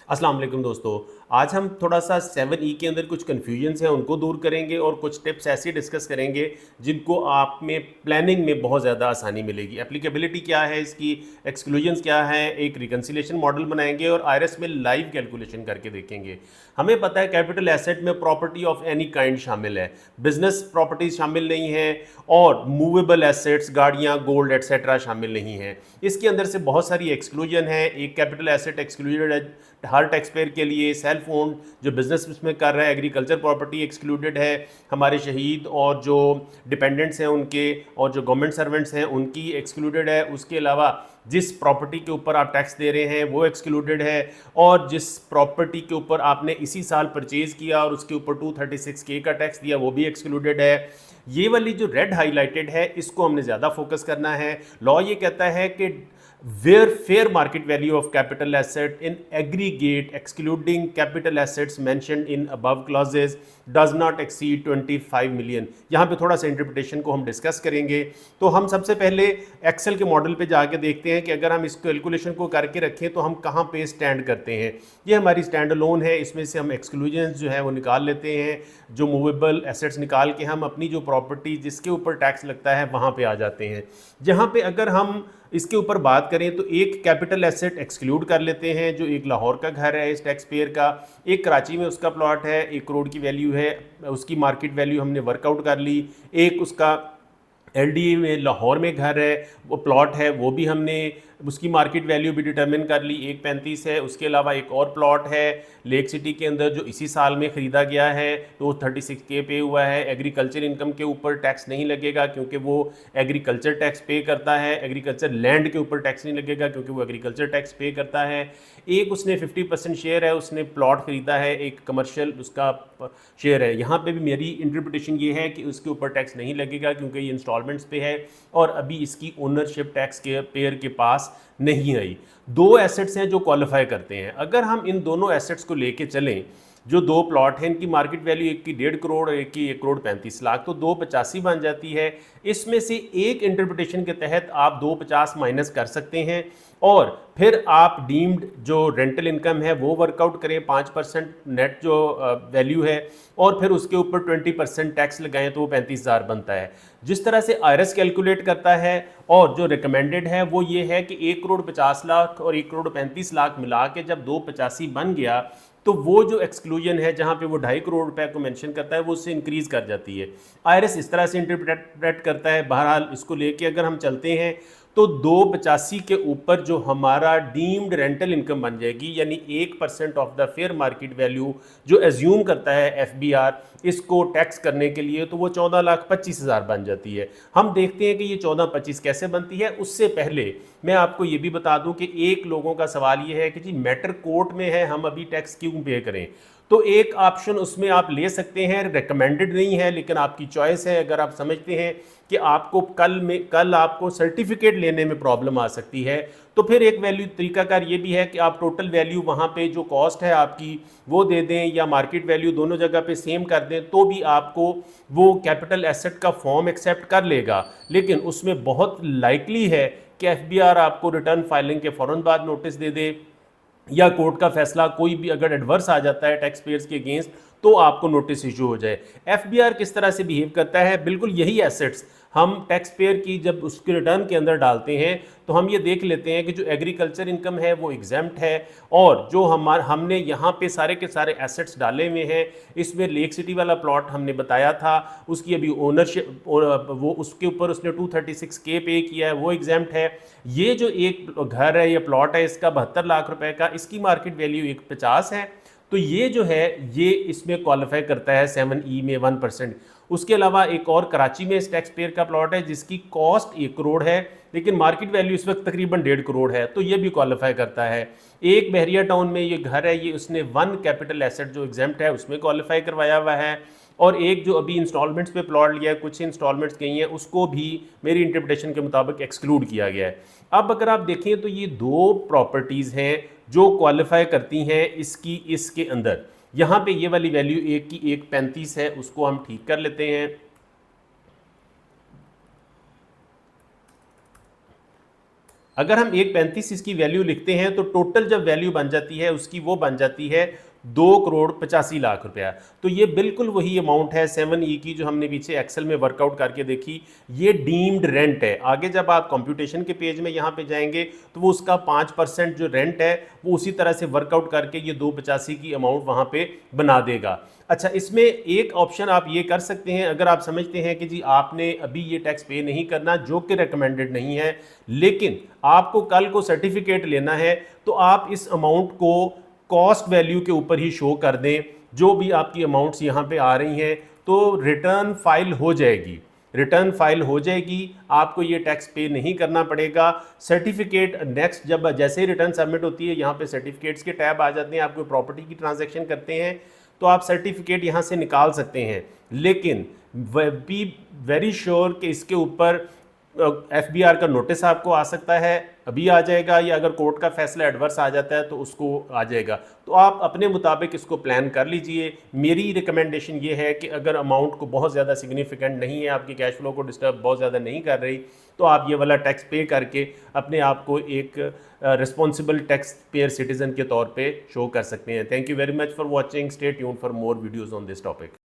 अस्सलाम वालेकुम दोस्तों। आज हम थोड़ा सा 7E के अंदर कुछ कन्फ्यूजन्स हैं उनको दूर करेंगे और कुछ टिप्स ऐसी डिस्कस करेंगे जिनको आप में प्लानिंग में बहुत ज़्यादा आसानी मिलेगी। एप्लीकेबिलिटी क्या है इसकी, एक्सक्लूजन्स क्या है, एक रिकन्सिलेशन मॉडल बनाएंगे और आईआरएस में लाइव कैलकुलेशन करके देखेंगे। हमें पता है कैपिटल एसेट में प्रॉपर्टी ऑफ एनी काइंड शामिल है, बिजनेस प्रॉपर्टीज शामिल नहीं है और मूवेबल एसेट्स गाड़ियाँ, गोल्ड एट्सेट्रा शामिल नहीं है। इसके अंदर से बहुत सारी एक्सक्लूजन है। एक कैपिटल एसेट एक्सक्लूडेड है हर टैक्स पेयर के लिए, सेल्फ ओन्ड जो बिजनेस उसमें कर रहा है, एग्रीकल्चर प्रॉपर्टी एक्सक्लूडेड है, हमारे शहीद और जो डिपेंडेंट्स हैं उनके और जो गवर्नमेंट सर्वेंट्स हैं उनकी एक्सक्लूडेड है। उसके अलावा जिस प्रॉपर्टी के ऊपर आप टैक्स दे रहे हैं वो एक्सक्लूडेड है और जिस प्रॉपर्टी के ऊपर आपने इसी साल परचेज किया और उसके ऊपर 236K का टैक्स दिया वो भी एक्सक्लूडेड है। ये वाली जो रेड हाईलाइटेड है इसको हमने ज़्यादा फोकस करना है। लॉ ये कहता है कि where fair market value of capital asset in aggregate excluding capital assets mentioned in above clauses does not exceed 25 million। यहाँ पे थोड़ा सा इंटरप्रिटेशन को हम डिस्कस करेंगे। तो हम सबसे पहले एक्सेल के मॉडल पे जाके देखते हैं कि अगर हम इस कैलकुलेशन को करके रखें तो हम कहाँ पे स्टैंड करते हैं। ये हमारी स्टैंड अलोन है, इसमें से हम एक्सक्लूजन्स जो है वो निकाल लेते हैं। जो मूवेबल एसेट्स निकाल के हम अपनी जो प्रॉपर्टी जिसके ऊपर टैक्स लगता है वहाँ पे आ जाते हैं। जहाँ पे अगर हम इसके ऊपर बात करें तो एक कैपिटल एसेट एक्सक्लूड कर लेते हैं जो एक लाहौर का घर है इस टैक्स पेयर का, एक कराची में उसका प्लॉट है, 1 करोड़ की वैल्यू है, उसकी मार्केट वैल्यू हमने वर्कआउट कर ली। एक उसका एलडीए में लाहौर में घर है, वो प्लॉट है, वो भी हमने उसकी मार्केट वैल्यू भी डिटरमिन कर ली, 135 है। उसके अलावा एक और प्लॉट है लेक सिटी के अंदर जो इसी साल में ख़रीदा गया है तो 36K पे हुआ है। एग्रीकल्चर इनकम के ऊपर टैक्स नहीं लगेगा क्योंकि वो एग्रीकल्चर टैक्स पे करता है। एग्रीकल्चर लैंड के ऊपर टैक्स नहीं लगेगा क्योंकि वो एग्रीकल्चर टैक्स पे करता है। एक उसने 50% शेयर है, उसने प्लॉट ख़रीदा है, एक कमर्शियल उसका शेयर है। यहाँ पे भी मेरी इंटरप्रिटेशन ये है कि उसके ऊपर टैक्स नहीं लगेगा क्योंकि ये इंस्टॉलमेंट्स पे है और अभी इसकी ओनरशिप टैक्स के पेयर के पास नहीं आई। 2 एसेट्स हैं जो क्वालिफाई करते हैं। अगर हम इन दोनों एसेट्स को लेके चलें, जो 2 प्लॉट हैं इनकी मार्केट वैल्यू एक की 1.5 करोड़, एक की 1 करोड़ 35 लाख, तो 285 बन जाती है। इसमें से एक इंटरप्रिटेशन के तहत आप 250 माइनस कर सकते हैं और फिर आप डीम्ड जो रेंटल इनकम है वो वर्कआउट करें, 5% नेट जो वैल्यू है और फिर उसके ऊपर 20% टैक्स लगाएं तो वो 35,000 बनता है। जिस तरह से आईआरएस कैलकुलेट करता है और जो रिकमेंडेड है वो ये है कि 1 करोड़ 50 लाख और 1 करोड़ 35 लाख मिला के जब 285 बन गया तो वो जो एक्सक्लूजन है जहाँ पे वो 2.5 करोड़ रुपए को मेंशन करता है वो उससे इंक्रीज कर जाती है। आईआरएस इस तरह से इंटरप्रेट करता है। बहरहाल इसको लेके अगर हम चलते हैं तो 285 के ऊपर जो हमारा डीम्ड रेंटल इनकम बन जाएगी, यानी 1% of the fair market value जो एज्यूम करता है एफबीआर इसको टैक्स करने के लिए, तो वो 14,25,000 बन जाती है। हम देखते हैं कि ये 14-25 कैसे बनती है। उससे पहले मैं आपको ये भी बता दूं कि एक लोगों का सवाल ये है कि जी मैटर कोर्ट में है, हम अभी टैक्स क्यों पे करें। तो एक ऑप्शन उसमें आप ले सकते हैं, रिकमेंडेड नहीं है लेकिन आपकी चॉइस है। अगर आप समझते हैं कि आपको कल आपको सर्टिफिकेट लेने में प्रॉब्लम आ सकती है तो फिर एक वैल्यू तरीकाकार ये भी है कि आप टोटल वैल्यू वहाँ पे जो कॉस्ट है आपकी वो दे दें या मार्केट वैल्यू दोनों जगह पे सेम कर दें तो भी आपको वो कैपिटल एसेट का फॉर्म एक्सेप्ट कर लेगा। लेकिन उसमें बहुत लाइकली है कि एफबीआर आपको रिटर्न फाइलिंग के फ़ौरन बाद नोटिस दे दे या कोर्ट का फैसला कोई भी अगर एडवर्स आ जाता है टैक्स पेयर्स के अगेंस्ट तो आपको नोटिस इशू हो जाए। एफबीआर किस तरह से बिहेव करता है, बिल्कुल यही एसेट्स हम टैक्स पेयर की जब उसके रिटर्न के अंदर डालते हैं तो हम ये देख लेते हैं कि जो एग्रीकल्चर इनकम है वो एग्जेम्प्ट है और जो हमने यहाँ पे सारे के सारे एसेट्स डाले हुए हैं। इसमें लेक सिटी वाला प्लॉट हमने बताया था, उसकी अभी ओनरशिप वो उसके ऊपर उसने 236K पे किया है, वो एग्जेम्प्ट है। ये जो एक घर है या प्लॉट है इसका 72 लाख रुपए का, इसकी मार्केट वैल्यू 150 है, तो ये जो है ये इसमें क्वालिफाई करता है 7E में 1%। उसके अलावा एक और कराची में इस टैक्स पेयर का प्लॉट है जिसकी कॉस्ट 1 करोड़ है लेकिन मार्केट वैल्यू इस वक्त तकरीबन 1.5 करोड़ है, तो ये भी क्वालिफाई करता है। एक बहरिया टाउन में ये घर है, ये उसने 1 कैपिटल एसेट जो एग्जेम्प्ट है उसमें क्वालिफाई करवाया हुआ है और एक जो अभी इंस्टॉलमेंट्स पे प्लॉट लिया है, कुछ इंस्टॉलमेंट्स गई हैं, उसको भी मेरी इंटरप्रिटेशन के मुताबिक एक्सक्लूड किया गया है। अब अगर आप देखें तो ये 2 प्रॉपर्टीज़ हैं जो क्वालिफाई करती हैं इसके अंदर। यहाँ पे ये वाली वैल्यू एक की 1.35 है, उसको हम ठीक कर लेते हैं। अगर हम 1.35 इसकी वैल्यू लिखते हैं तो टोटल जब वैल्यू बन जाती है उसकी वो बन जाती है 2,85,00,000 रुपया। तो ये बिल्कुल वही अमाउंट है 7E की जो हमने पीछे एक्सेल में वर्कआउट करके देखी। ये डीम्ड रेंट है। आगे जब आप कंप्यूटेशन के पेज में यहाँ पे जाएंगे तो वो उसका 5% जो रेंट है वो उसी तरह से वर्कआउट करके ये 285 की अमाउंट वहाँ पे बना देगा। अच्छा, इसमें एक ऑप्शन आप ये कर सकते हैं, अगर आप समझते हैं कि जी आपने अभी ये टैक्स पे नहीं करना, जो कि रिकमेंडेड नहीं है, लेकिन आपको कल को सर्टिफिकेट लेना है, तो आप इस अमाउंट को कॉस्ट वैल्यू के ऊपर ही शो कर दें। जो भी आपकी अमाउंट्स यहाँ पे आ रही हैं तो रिटर्न फाइल हो जाएगी, रिटर्न फाइल हो जाएगी, आपको ये टैक्स पे नहीं करना पड़ेगा। सर्टिफिकेट नेक्स्ट जब जैसे ही रिटर्न सबमिट होती है, यहाँ पे सर्टिफिकेट्स के टैब आ जाते हैं। आप कोई प्रॉपर्टी की ट्रांजैक्शन करते हैं तो आप सर्टिफिकेट यहाँ से निकाल सकते हैं, लेकिन बी वेरी श्योर कि इसके ऊपर FBR का नोटिस आपको आ सकता है, अभी आ जाएगा, या अगर कोर्ट का फैसला एडवर्स आ जाता है तो उसको आ जाएगा। तो आप अपने मुताबिक इसको प्लान कर लीजिए। मेरी रिकमेंडेशन ये है कि अगर अमाउंट को बहुत ज़्यादा सिग्निफिकेंट नहीं है, आपकी कैश फ्लो को डिस्टर्ब बहुत ज़्यादा नहीं कर रही, तो आप ये वाला टैक्स पे करके अपने आप को एक रिस्पॉन्सिबल टैक्स पेयर सिटीजन के तौर पे शो कर सकते हैं। Thank you very much for watching. Stay tuned for more videos on this topic.